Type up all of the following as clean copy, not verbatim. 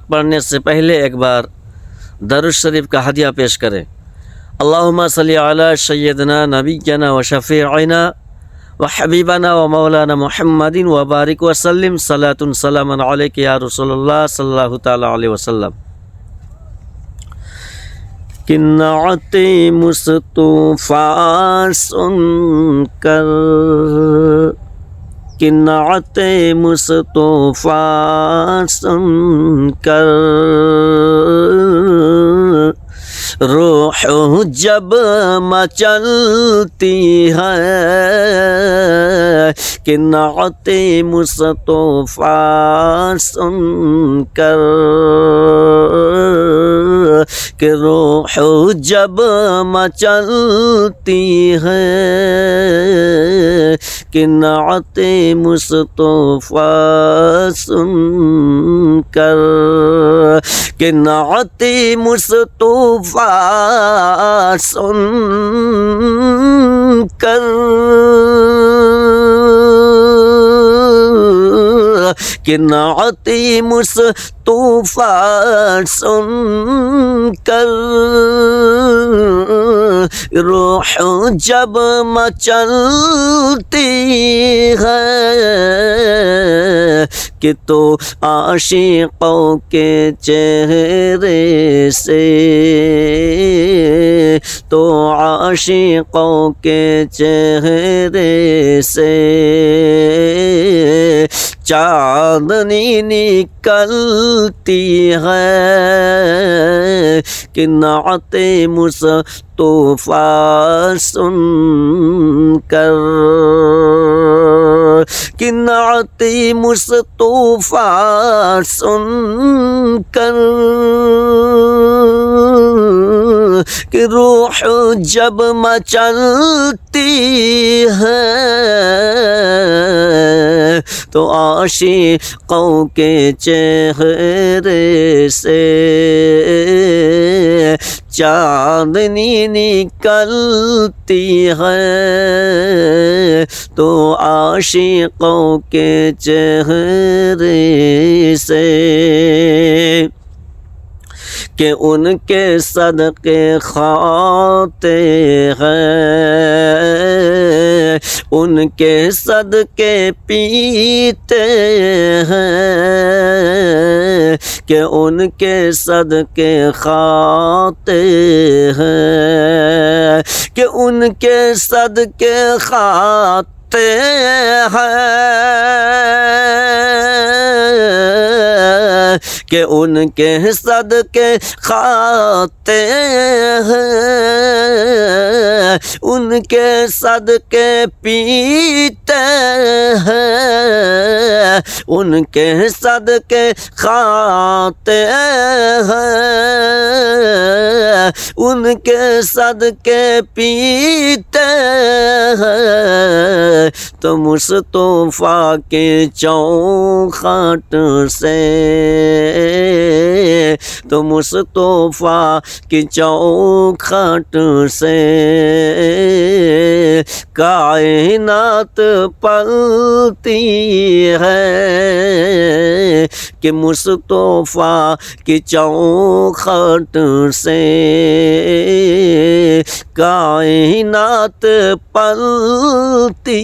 پڑھنے سے پہلے ایک بار درود شریف کا ہدیہ پیش کریں۔ اللہم صلی علی سیدنا نبینا و شفیعنا و حبیبنا و مولانا محمد و بارک وسلم صلاۃ سلاما علیک یا رسول اللہ صلی اللہ تعالی علیہ وسلم۔ کہ نعت مصطفیٰ سن کر، کہ نعت مصطفیٰ سن کر روح جب مچلتی ہے، کہ نعت مصطفیٰ سن کر، کہ روح جب مچلتی ہے، کہ نعت مصطفیٰ سن کر، کہ نعت مصطفیٰ سن کر، کہ نعت مصطفیٰ سن کر روح جب مچلتی ہے، کہ تو عاشقوں کے چہرے سے، تو عاشقوں کے چہرے سے چاندنی نکلتی ہے، کہ نعت مصطفیٰ سن کر، کہ نعت مصطفیٰ سن کر، کہ روح جب مچلتی ہے، تو عاشقوں کے چہرے سے چاندنی نکلتی ہے، تو عاشقوں کے چہرے سے، کہ ان کے صدقے کھاتے ہیں، ان کے صدقے پیتے ہیں، کہ ان کے صدقے کھاتے ہیں، کہ ان کے صدقے کھاتے ہیں، کہ ان کے صدقے کھاتے ہیں، ان کے صدقے پیتے ہیں، ان کے صدقے کھاتے ہیں، ان کے صدقے پیتے ہیں، تو مصطفیٰ کے چوکھٹ سے، تو مصطفیٰ کی چوکھٹ سے کائنات پلتی ہے، کہ مصطفیٰ کی چوکھٹ سے کائنات پلتی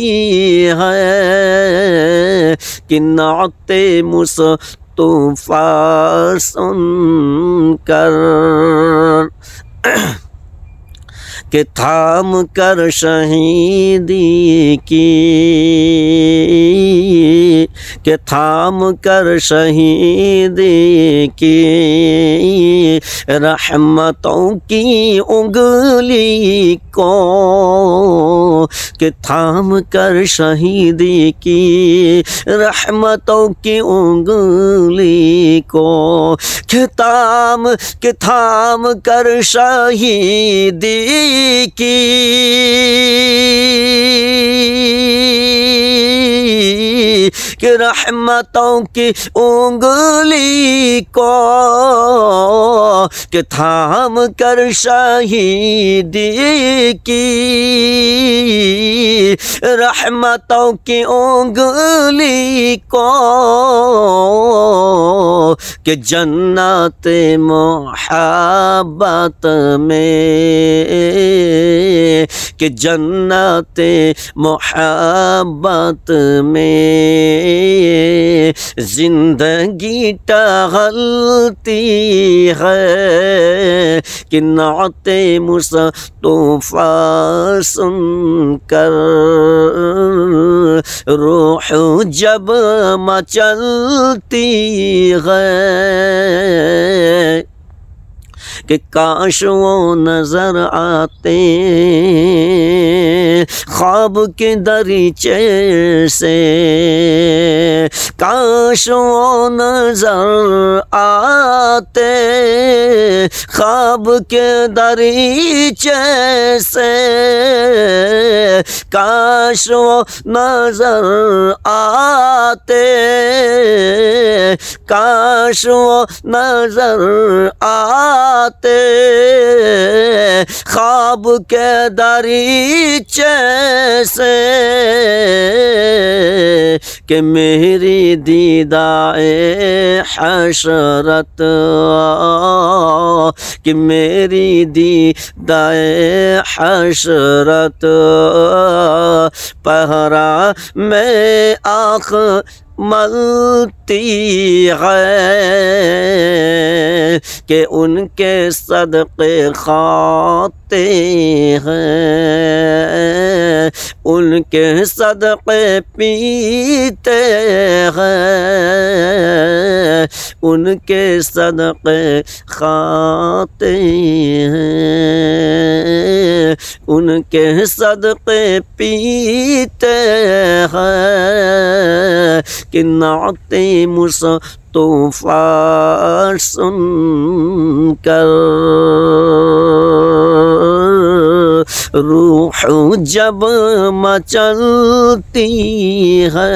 ہے، کہ نعت مصطفیٰ سن کر، کہ تھام کر شہیدی کی، کہ تھام کر شہیدی کی رحمتوں کی انگلی کو، کہ تھام کر شہیدی کی رحمتوں کی انگلی کو، کہ تھام کر شہیدی کی کہ رحمتوں کی انگلی کو کہ تھام کر شہیدی کی رحمتوں کی انگلی کو، کہ جنت محبت میں، کہ جنت محبت میں زندگی ٹہلتی ہے، کہ نعت مصطفیٰ سن کر روح جب مچلتی ہے، کہ کاش وہ نظر آتے خواب کے دریچے سے، کاش وہ نظر آتے خواب کے دریچے سے، کاش وہ نظر آتے، کاش وہ نظر آتے خواب کے دریچے سے، کہ میری دیدائے حشرت، کہ میری دیدائے حشرت پہرا میں آنکھ ملتی ہے، کہ ان کے صدقے کھاتے ہیں، ان کے صدقے پیتے ہیں، ان کے صدقے کھاتے ہیں، ان کے صدقے پیتے ہیں، کہ نعت مصطفیٰ سن کر روح جب مچلتی ہے۔